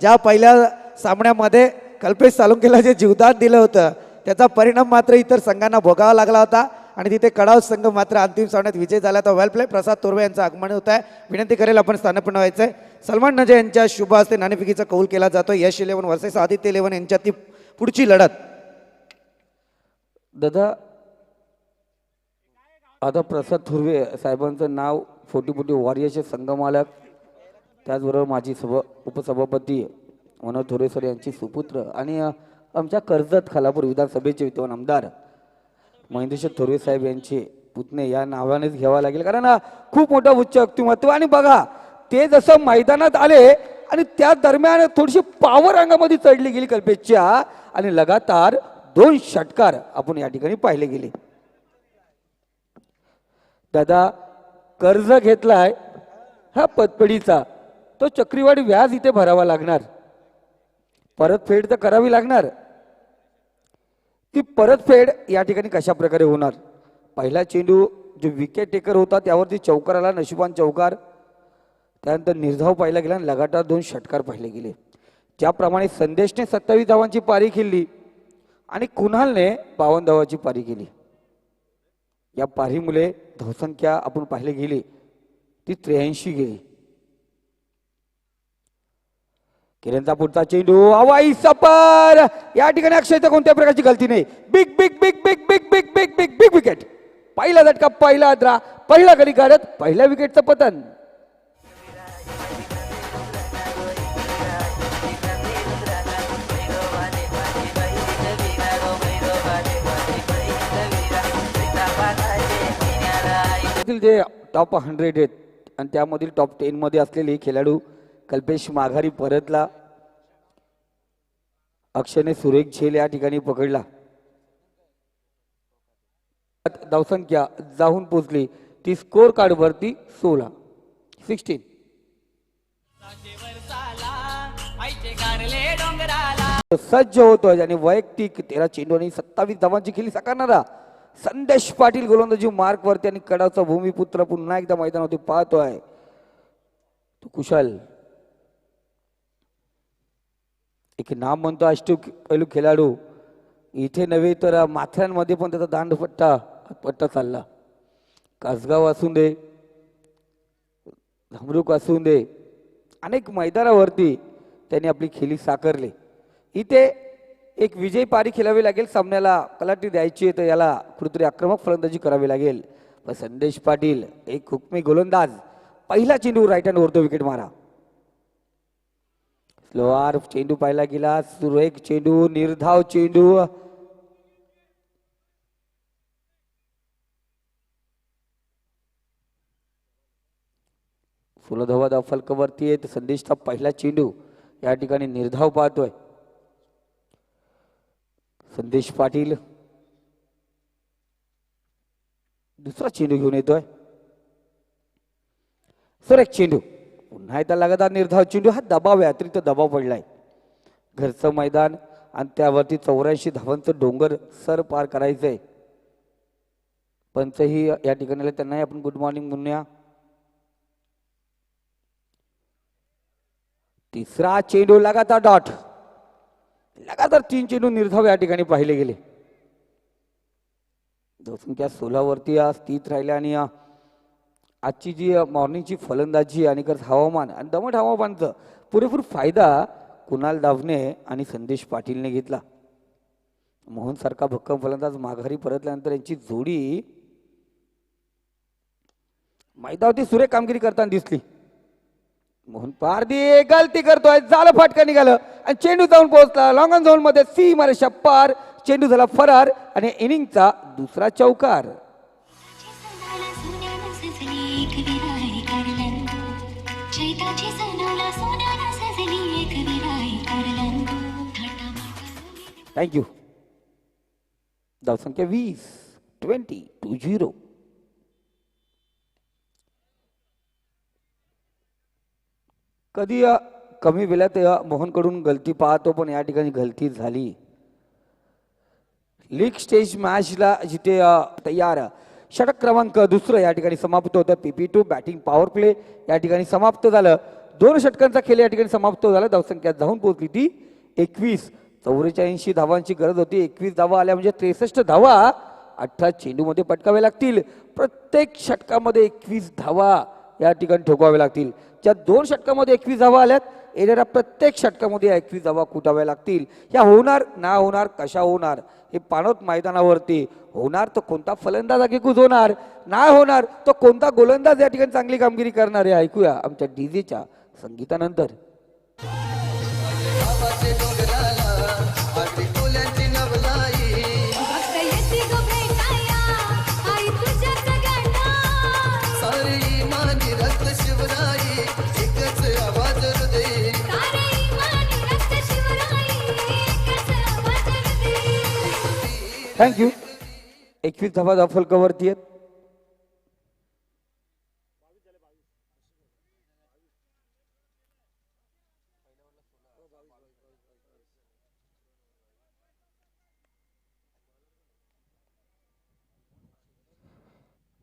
ज्या पहिल्या सामन्यामध्ये कल्पेश साळुंकेला जे जीवदान दिलं होतं त्याचा परिणाम मात्र इतर संघांना भोगावा लागला होता आणि तिथे कडाव संघ मात्र अंतिम सामन्यात विजय झाला. तर वेल प्ले. प्रसाद तोरवे यांचं आगमन होत आहे. विनंती करेल आपण स्थानपन्न व्हायचंय. सलमान नजे यांच्या शुभ हस्ते नाणेफेकीचा कौल केला जातो. यश 11 वर्सेस आदित्य 11 यांच्यात ती पुढची लढत. दादा आता प्रसाद थुर्वे साहेबांचं नाव 40 वॉरियर्सचे संघमालक त्याचबरोबर माजी उपसभापती मनोज थोरे सर यांचे सुपुत्र आणि आमच्या कर्जत खालापूर विधानसभेचे विद्यमान आमदार महेंद्रशेठ थोरवे साहेब यांचे पुतणे या नावानेच घ्यावा लागेल, कारण हा खूप मोठा उच्च व्यक्तिमत्व. आणि बघा ते जसं मैदानात आले आणि त्या दरम्यान थोडीशी पावर अंगामध्ये चढली गेली कल्पेशच्या आणि लगातार 2 षटकार आपण या ठिकाणी पाहिले गेले. दादा कर्ज घेतलाय हा पतपेढीचा, तो चक्रीवाढी व्याज इथे भरावा लागणार, परतफेड तर करावी लागणार. ती परतफेड या ठिकाणी कशा प्रकारे होणार? पहिला चेंडू जो विकेट टेकर होता त्यावरती चौकार आला, नशिबान चौकार. त्यानंतर निर्धाव पाहिला गेला आणि लगातार 2 षटकार पाहिले गेले. ज्याप्रमाणे संदेशने 27 धावांची पारी खेळली आणि कुणालने 52 धावांची पारी केली. या पारीमुळे धावसंख्या आपण पाहिले गेली ती 83 गेली. किरणचा पुढचा चेंडू हवाई सपर, या ठिकाणी अक्षयचा कोणत्या प्रकारची गलती नाही. Big big big big big big big big big wicket. पहिला झटका, पहिला अद्रा, पहिला गडी काढत पहिल्या विकेटचं पतन. जे टॉप 100 आहेत आणि त्यामधील टॉप 10 मध्ये असलेले खेळाडू कल्पेश माघारी परतला. अक्षयने सुरेख झेल या ठिकाणी पकडला. धावसंख्या जाऊन पोहोचली ती स्कोर कार्ड वरती 16. सज्ज होतोय आणि वैयक्तिक 13 चेंडू आणि 27 धावांची खेळी साकारणारा संदेश पाटील गोलंदाजी मार्क वरती आणि कडाचा भूमिपुत्र पुन्हा एकदा मैदानावरती पाहतोय. तो कुशल एक नाम म्हणतो अष्टपैलू खेळाडू. इथे नव्हे तर माथ्यांमध्ये पण त्याचा दांडपट्टा चालला. कासगाव असून दे, धमरुक असून दे, अनेक मैदानावरती त्यांनी आपली खेळी साकारली. इथे एक विजयी पारी खेळावी लागेल, सामन्याला कलाटी द्यायची तर याला कुठेतरी आक्रमक फलंदाजी करावी लागेल. पण संदेश पाटील एक हुकमी गोलंदाज, पहिला चेंडू राईट हँड वरतो विकेट मारा. स्लोआर चेंडू पाहिला गेला, सुरेख चेंडू, निर्धाव चेंडू. सुलधवा धाव फलकावरती आहे. संदेशचा पहिला चेंडू या ठिकाणी निर्धाव पाहतोय संदेश पाटील. दुसरा चेंडू घेऊन येतोय. सुरेख चेंडू, पुन्हा एकदा लगातार निर्धाव चेंडू. हा दबाव आहे, अतिरिक्त दबाव पडलाय. घरचं मैदान आणि त्यावरती 84 धावांचं डोंगर सर पार करायचंय. पंचही या ठिकाणी त्यांनाही आपण गुड मॉर्निंग म्हणूया. तिसरा चेंडू लगातार डॉट. लगातार 3 चेंडू निर्धाव या ठिकाणी पाहिले गेले. धावसंख्या 16 वरती स्थित राहिल्या आणि आजची जी मॉर्निंगची फलंदाजी आणि हवामान आणि दमट हवामानाचा पुरेपूर फायदा कुणाल दाभने आणि संदेश पाटीलने घेतला. मोहन सारखा भक्कम फलंदाज माघारी परतल्यानंतर यांची जोडी मैदानावरती सुरेख कामगिरी करताना दिसली. मोहन पारदी गलती करतोय, झालं फटका निघालं आणि चेंडू जाऊन पोहोचला लॉंग ऑन झोन मध्ये. सीमा रेषा पार, चेंडू झाला फरार आणि इनिंगचा दुसरा चौकार. थँक्यू. धावसंख्या 20. कधी कमी वेळात मोहनकडून गलती पाहतो, पण या ठिकाणी गलती झाली. लीग स्टेज मॅचला जिथे तयार षटक क्रमांक 2 या ठिकाणी समाप्त होतं. PP2 बॅटिंग पॉवर प्ले या ठिकाणी समाप्त झालं. 2 षटकांचा खेळ या ठिकाणी समाप्त झाला. धावसंख्या जाऊन पोहोचली ती 21. 84 धावांची गरज होती. 21 धावा आल्या म्हणजे 63 धावा 18 चेंडूमध्ये पटकाव्या लागतील. प्रत्येक षटकामध्ये 21 धावा या ठिकाणी ठोकाव्या लागतील. ज्या 2 षटकामध्ये 21 धावा आल्यात, येणाऱ्या प्रत्येक षटकामध्ये 21 धावा कुटाव्या लागतील. ह्या होणार ना होणार, कशा होणार हे पाणवत मैदानावरती होणार. तर कोणता फलंदाज आगेकूच होणार, नाही होणार तर कोणता गोलंदाज या ठिकाणी चांगली कामगिरी करणार आहे ऐकूया आमच्या डीजेच्या संगीतानंतर. थँक्यू. 21 धावा धावफलकावरती आहेत.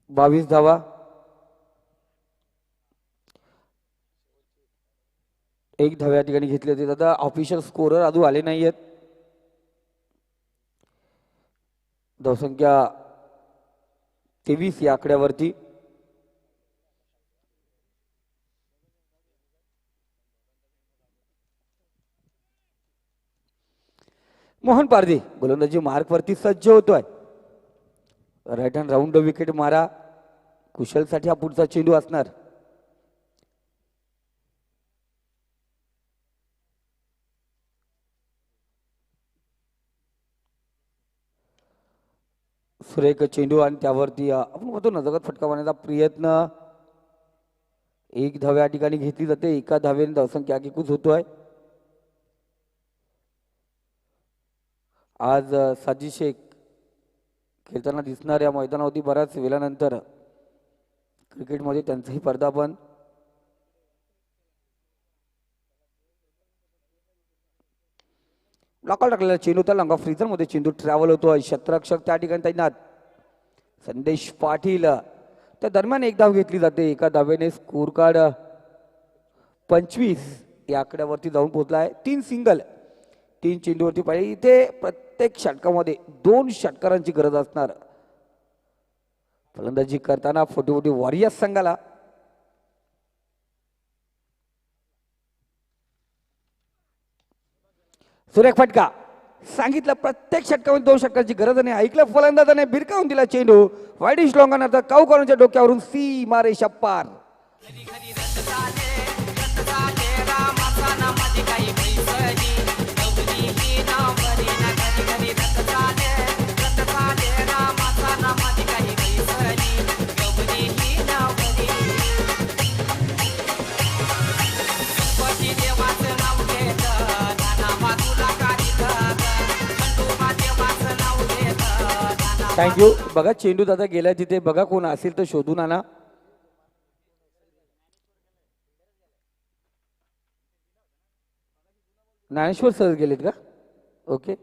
बावीस धावा. एक धाव या ठिकाणी घेतले होते. दादा ऑफिशियल स्कोरर अजून आले नाही आहेत. धावसंख्या 23 या आकड्यावरती. मोहन पारधी गोलंदाजी मार्कवरती सज्ज होतोय. राईट हँड राऊंड विकेट मारा. कुशलसाठी हा पुढचा चेंडू असणार. सुरेख चेंडू आणि त्यावरती आपण म्हणतो ना जगत फटका मारण्याचा प्रयत्न. एक धाव या ठिकाणी घेतली जाते. एका धावेने धावसंख्या आगीकूच होतोय. आज साजिद शेख खेळताना दिसणार. या मैदानावरती बऱ्याच वेळानंतर क्रिकेटमध्ये त्यांचंही पदार्पण. लॉकआउट टाकलेला चेंडू त्या लॉंग ऑफ फ्रीजरमध्ये चेंडू ट्रॅव्हल होतोय. क्षेत्ररक्षक त्या ठिकाणी तैनात. संदेश पाटील. त्या दरम्यान एक धाव घेतली जाते. एका धावेने स्कोर कार्ड 25 या आकड्यावरती जाऊन पोहोचलाय. 3 सिंगल 3 चेंडूवरती पाहिजे. इथे प्रत्येक षटकामध्ये 2 षटकारांची गरज असणार. फलंदाजी करताना 40 वॉरियर्स संघाला सुरेख फटका. सांगितलं प्रत्येक षटकामध्ये 2 षटकांची गरज नाही. ऐकलं फलंदाजाने भिरकावून दिला चेंडू. वाईडिश लॉंगनर काऊकरांच्या डोक्यावरून सीमा रेषा पार. थँक्यू. बघा चेंडू दादा गेला तिथे. बघा कोण असेल तर शोधून आणा. ज्ञानेश्वर सर गेलेत का? ओके.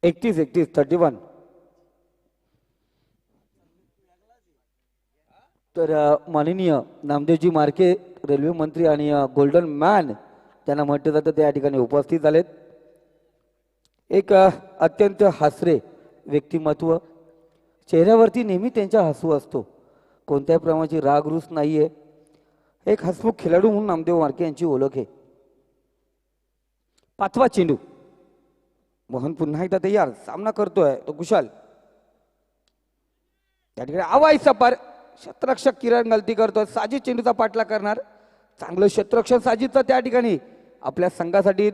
एकतीस 31. तर माननीय नामदेवजी मार्के रेल्वे मंत्री आणि गोल्डन मॅन त्यांना म्हटलं जातं त्या ठिकाणी उपस्थित झालेत. एक अत्यंत हासरे व्यक्तिमत्व. चेहऱ्यावरती नेहमी त्यांचा हसू असतो. कोणत्याही प्रमाणाची रागरूस नाहीये. एक हसमुख खेळाडू म्हणून नामदेव मार्के यांची ओळख आहे. 5वा चेंडू. मोहन पुन्हा एकदा तयार. सामना करतोय तो कुशाल. त्या ठिकाणी आवाईचा पार. क्षेत्ररक्षक किरण गलती करतोय. साजिद चेंडूचा पाठला करणार. चांगलं क्षेत्ररक्षण साजिदचं त्या ठिकाणी. आपल्या संघासाठी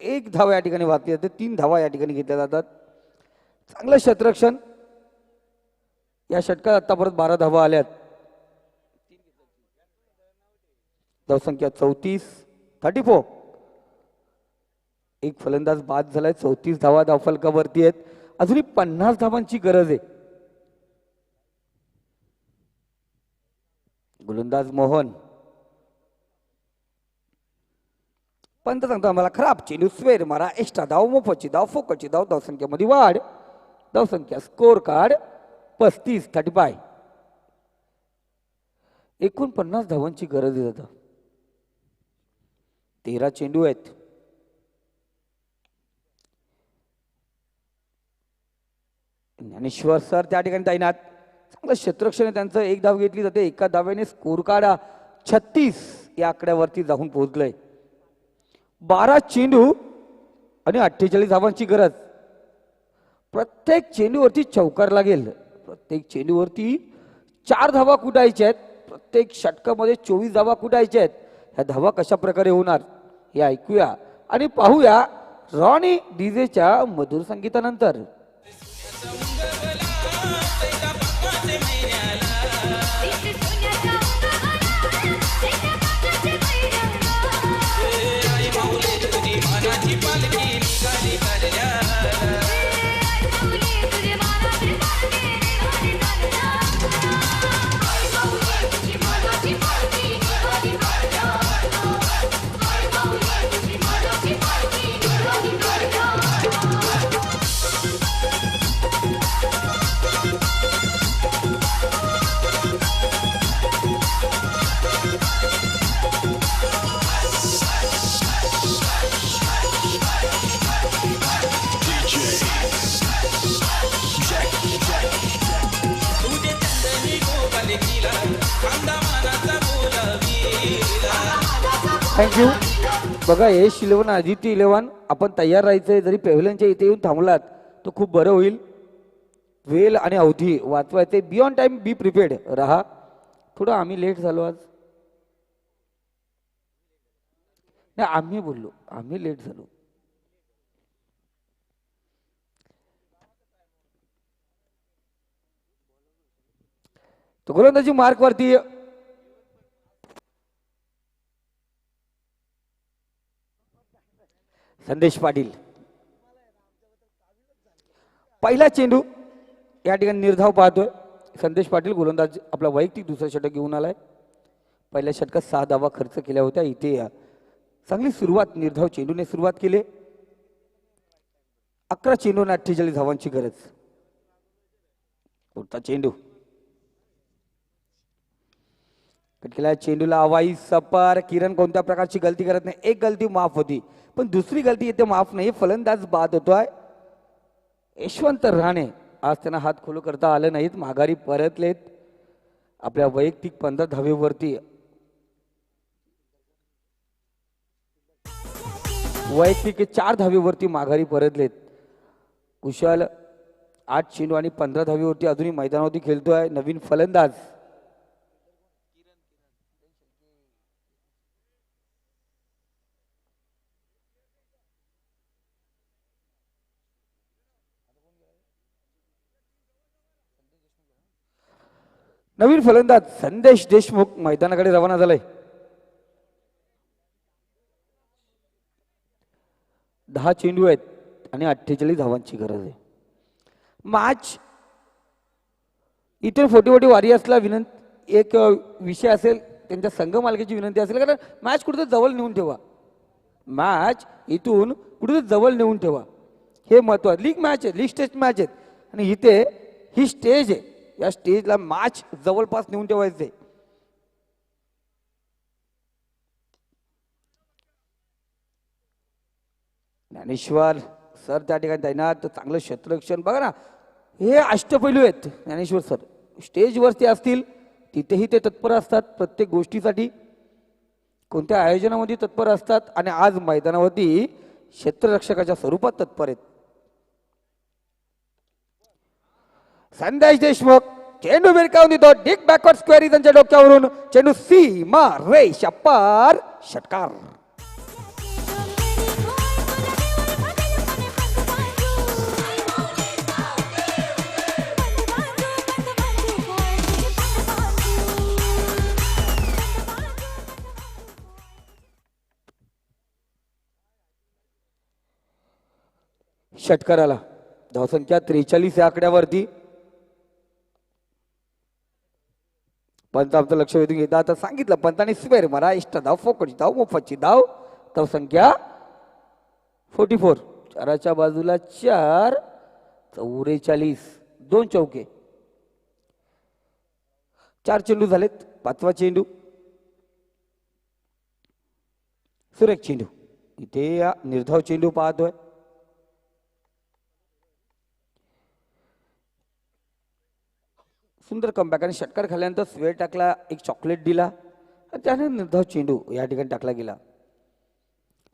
1 धावा या ठिकाणी वाचली जाते. 3 धावा या ठिकाणी घेतल्या जातात. चांगलं क्षेत्ररक्षण. या षटकात आतापर्यंत 12 धावा आल्यात. धावसंख्या 34. एक फलंदाज बाद झालाय. 34 धावा धावफलकावरती आहेत. अजूनही 50 धावांची गरज आहे. गोलंदाज मोहन. पंत सांगतो आम्हाला खराब चेंडू स्वेर मारा. एक्स्ट्रा धाव मोफतची धाव फोकटची धाव. धावसंख्येमध्ये वाढ. धावसंख्या स्कोर कार्ड 35. एकूण 50 धावांची गरज आहे. 13 चेंडू आहेत. ज्ञानेश्वर सर त्या ठिकाणी तैनात. चांगलं क्षेत्ररक्षण आहे त्यांचं. एक धाव घेतली जाते, एका धावेने स्कोर कार्ड 36 या आकड्यावरती जाऊन पोहोचलंय. 12 चेंडू आणि 48 धावांची गरज. प्रत्येक चेंडूवरती चौकार लागेल. प्रत्येक चेंडूवरती 4 धावा कुटायच्या आहेत. प्रत्येक षटकामध्ये 24 धावा कुटायच्या आहेत. ह्या धावा कशा प्रकारे होणार हे ऐकूया आणि पाहूया रॉनी डीजेच्या मधुर संगीतानंतर. थँक्यू. बघा यश 11 आदित्य 11 आपण तयार राहायचंय. जरी पेव्हलनच्या इथे येऊन थांबलात तर खूप बरं होईल. वेळ आणि अवधी वाचवायचे. बियॉन्ड टाइम बी प्रिपेअर्ड राहा. थोडं आम्ही लेट झालो आज. नाही आम्ही बोललो, आम्ही लेट झालो. तो गोलंदाजी मार्क वरती संदेश पाटील. पहिला चेंडू या ठिकाणी निर्धाव पाहतोय. संदेश पाटील गोलंदाज आपला वैयक्तिक दुसरा षटक घेऊन आलाय. पहिल्या षटकात 6 धावा खर्च केल्या होत्या. इथे चांगली सुरुवात निर्धाव चेंडूने सुरुवात केली. 11 चेंडू आणि 48 धावांची गरज. पुढचा चेंडू केला. चेंडूला हवाई सपार. किरण कोणत्या प्रकारची गलती करत नाही. एक गलती माफ होती पण दुसरी गलती इथे माफ नाही. फलंदाज बाद होतोय. यशवंत राणे आज त्यांना हात खोलू करता आलं नाहीत. माघारी परतलेत. आपल्या वैयक्तिक 15 धावेवरती वैयक्तिक 4 धावेवरती माघारी परतलेत. कुशाल 8 चेंडू आणि 15 धावेवरती अजूनही मैदानावरती खेळतोय. नवीन फलंदाज संदेश देशमुख मैदानाकडे रवाना झालाय. 10 चेंडू आहेत आणि 48 धावांची गरज आहे. मॅच इथे 40 वॉरियर्सला विनंती एक विषय असेल, त्यांच्या संघ मालकीची विनंती असेल, कारण मॅच कुठेतरी जवळ नेऊन ठेवा. मॅच इथून कुठेतरी जवळ नेऊन ठेवा. हे महत्त्वाचं. लीग मॅच आहे, लीग स्टेज मॅच आहेत आणि इथे ही स्टेज आहे. या स्टेजला मॅच जवळपास नेऊन ठेवायचे. ज्ञानेश्वर सर त्या ठिकाणी तैनात. चांगलं क्षेत्ररक्षण बघा ना. हे अष्टपैलू आहेत ज्ञानेश्वर सर. स्टेजवरती असतील तिथेही ते तत्पर असतात. प्रत्येक गोष्टीसाठी कोणत्या आयोजनामध्ये तत्पर असतात आणि आज मैदानावरती क्षेत्ररक्षकाच्या स्वरूपात तत्पर आहेत. संदेश देशमुख चेंडू भिरकावून देतो. डिक बॅकवर्ड स्क्वेअर त्यांच्या डोक्यावरून. चेंडू सीमा रेषा पार. षटकार. षटकाराला धावसंख्या 43 या आकड्यावरती. पंत आमचं लक्ष वेधून घेतात. आता सांगितलं पंताने स्क्वेअर मारा. इष्ट धाव, फोकटची धाव, मोफतची धाव. धावसंख्या 44. 4च्या बाजूला 4. 44. 2 चौके. 4 चेंडू झालेत. 5वा चेंडू. सुरेख चेंडू. इथे या निर्धाव चेंडू पाहतोय. सुंदर कमबॅक आणि षटकार खाल्ल्यानंतर स्वेळ टाकला, एक चॉकलेट दिला आणि त्याने निर्धाव चेंडू या ठिकाणी टाकला गेला.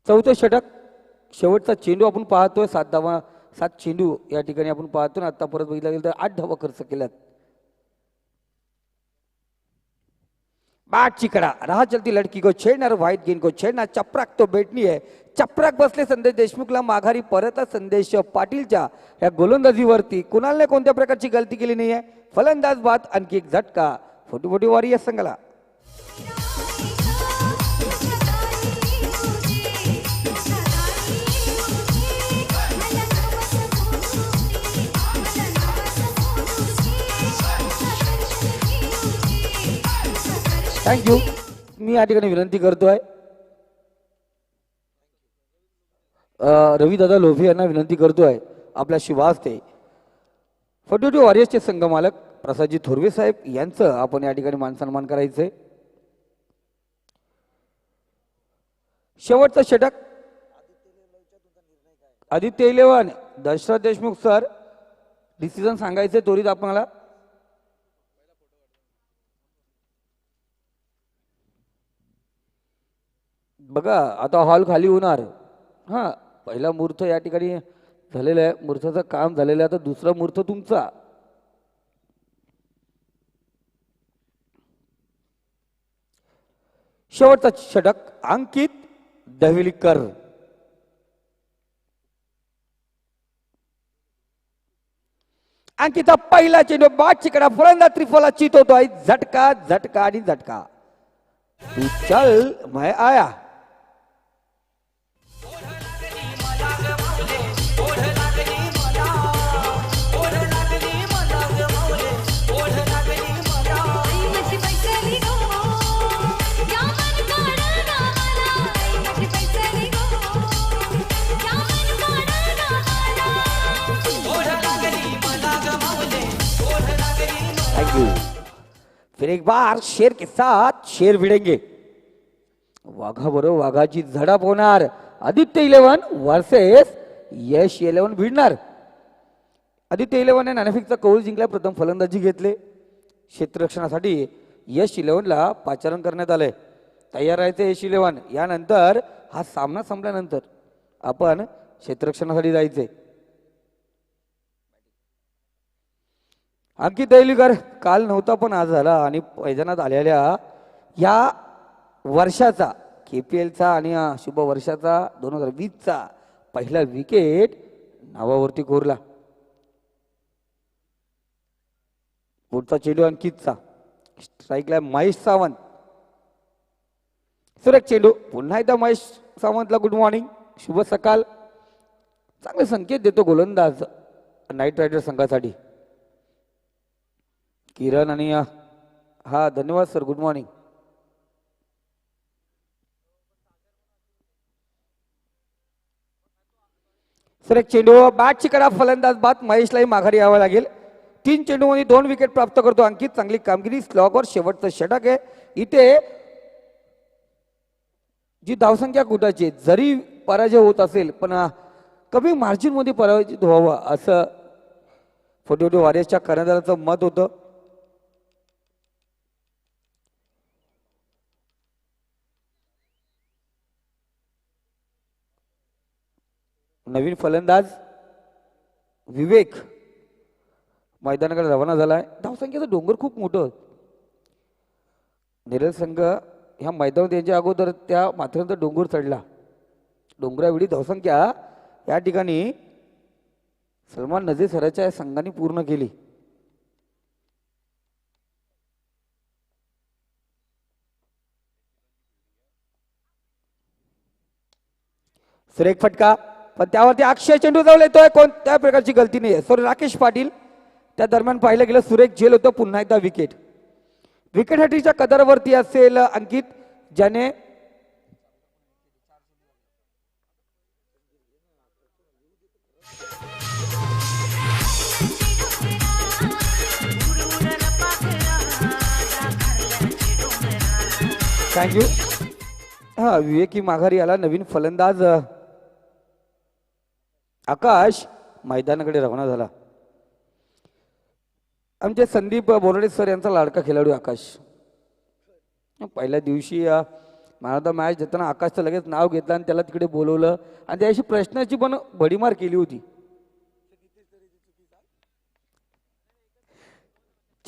चौथं षटक, शेवटचा चेंडू आपण पाहतोय. 7 धावा, 7 चेंडू या ठिकाणी आपण पाहतो ना. आता परत बघितलं गेलं तर 8 धावा खर्च केल्यात. बाट चिकडा, राह चलती लडकी को छेडणार, व्हाईट गेन को छेडणार, चपराक तो बेटणी आहे. चपराक बसले संदेश देशमुखला माघारी परत. संदेश पाटीलच्या या गोलंदाजीवरती कुणालने कोणत्या प्रकारची गलती केली नाही आहे. फलंदाज बाद, आणखी एक झटका फोटी वारी या संघाला. थँक्यू. मी या ठिकाणी विनंती करतोय रविदादा लोभी यांना विनंती करतोय आपल्या शिवास्ते फोर्टी वॉरियर्सचे संघ मालक प्रसादजी थोरवे साहेब यांचं आपण या ठिकाणी मानसन्मान करायचंय. शेवटचं षटक, Aditya eleven Dasharath Deshmukh sir decision सांगायचे त्वरित आपल्याला. बघा आता हॉल खाली होणार. हां, पहिला मुहूर्त या ठिकाणी झालेला आहे, मुहूर्ताचं काम झालेलं आहे. आता दुसरा मुहूर्त तुमचा. शेवटचा षटक, अंकित दहिवलीकर. अंकितचा पहिला चेंडू बाट चिकडा, फलंदाज त्रिफला चित होतोय. झटका झटका आणि झटका. तू चल मैं आया. फिर एक बार शेर के साथ शेर भिडेंगे. वाघा बरोबर वाघाची झडप होणार. आदित्य इलेव्हन वर्सेस यश इलेव्हन भिडणार. आदित्य इलेव्हन ने नाणेफेकचा कौल जिंकला, प्रथम फलंदाजी घेतले. क्षेत्ररक्षणासाठी यश इलेव्हनला पाचारण करण्यात आलंय. तयार राहायचं यश इलेव्हन. यानंतर हा सामना संपल्यानंतर आपण क्षेत्ररक्षणासाठी जायचंय. अंकित दैलीकर काल नव्हता पण आज झाला आणि मैदानात आलेल्या या वर्षाचा KPLचा आणि शुभ वर्षाचा 2020चा पहिला विकेट नावावरती कोरला. पुढचा चेंडू अंकितचा, स्ट्राईकला महेश सावंत. सुरेख चेंडू, पुन्हा एकदा महेश सावंतला गुड मॉर्निंग, शुभ सकाळ. चांगले संकेत देतो गोलंदाज नाईट रायडर संघासाठी. किरण आणि हा धन्यवाद सर, गुड मॉर्निंग. सर एक चेंडू बॅटची कडा, फलंदाज बाद, महेशलाही माघारी यावं लागेल. 3 चेंडूमध्ये 2 विकेट प्राप्त करतो अंकित. चांगली कामगिरी. स्लॉगवर शेवटचं षटक आहे. इथे जी धावसंख्या कुटाची जरी पराजय होत असेल पण कमी मार्जिन मध्ये पराजित व्हावं असं फोर्टी वॉरियर्सच्या कर्णधाराचं मत होतं. नवीन फलंदाज विवेक मैदानाकडे रवाना झालाय. धावसंख्येचं डोंगर खूप मोठं. नेरळ संघ ह्या मैदानात यांच्या अगोदर त्या माथेरानचा डोंगर चढला. डोंगरावेळी धावसंख्या या ठिकाणी सलमान नझीर सराच्या संघाने पूर्ण केली. सुरेख फटका, पण त्यावरती अक्षय चेंडू जाऊन येतोय. कोणत्या प्रकारची गलती नाही आहे. सॉरी राकेश पाटील. त्या दरम्यान पाहिलं गेलं सुरेख झेल होतं. पुन्हा एकदा विकेट. विकेट हॅट्रिकच्या कदरावरती असेल अंकित, ज्याने थँक्यू. हा विवेकी माघारी आला. नवीन फलंदाज आकाश मैदानाकडे रवाना झाला. आमचे संदीप बोराडे सर यांचा लाडका खेळाडू आकाश. पहिल्या दिवशी मला तर मॅच देताना आकाशचं लगेच नाव घेतलं आणि त्याला तिकडे बोलवलं आणि त्याशी प्रश्नाची पण भडीमार केली होती.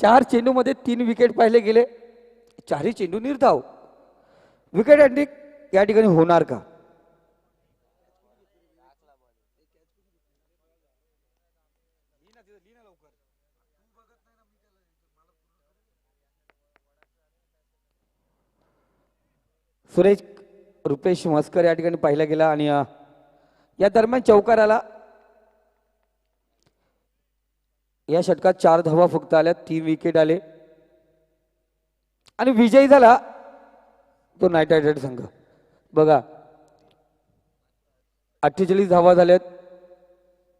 4 चेंडूमध्ये 3 विकेट पाहिले गेले. 4ही चेंडू निर्धाव. विकेट हँटिंग या ठिकाणी होणार का? सुरेश रुपेश मस्कर या ठिकाणी पाहिला गेला आणि या दरम्यान चौकार आला. या षटकात 4 धावा फक्त आल्या, 3 विकेट आले आणि विजयी झाला तो नाईट रायडर संघ. बघा 48 धावा झाल्यात,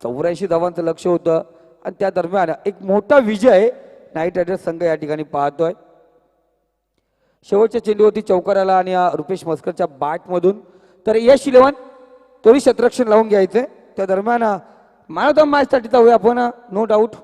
84 धावांचं लक्ष होतं आणि त्या दरम्यान एक मोठा विजय नाईट रायडर संघ या ठिकाणी पाहतोय. शेवटच्या चेंडूवरती चौकार आला आणि रुपेश मस्करच्या बॅटमधून तर यश 11 तोही शतरक्षण लावून घ्यायचंय. त्या दरम्यान मॅन ऑफ द मॅच साठी जाऊया आपण, नो डाऊट.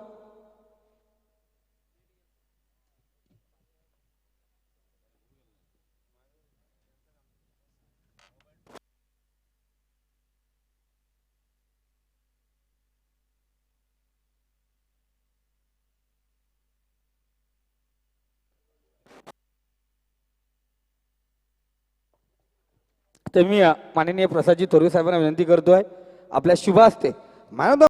तर मी माननीय प्रसादजी थोरवे साहेबांना विनंती करतोय आपल्या शुभ हस्ते मॅन ऑफ द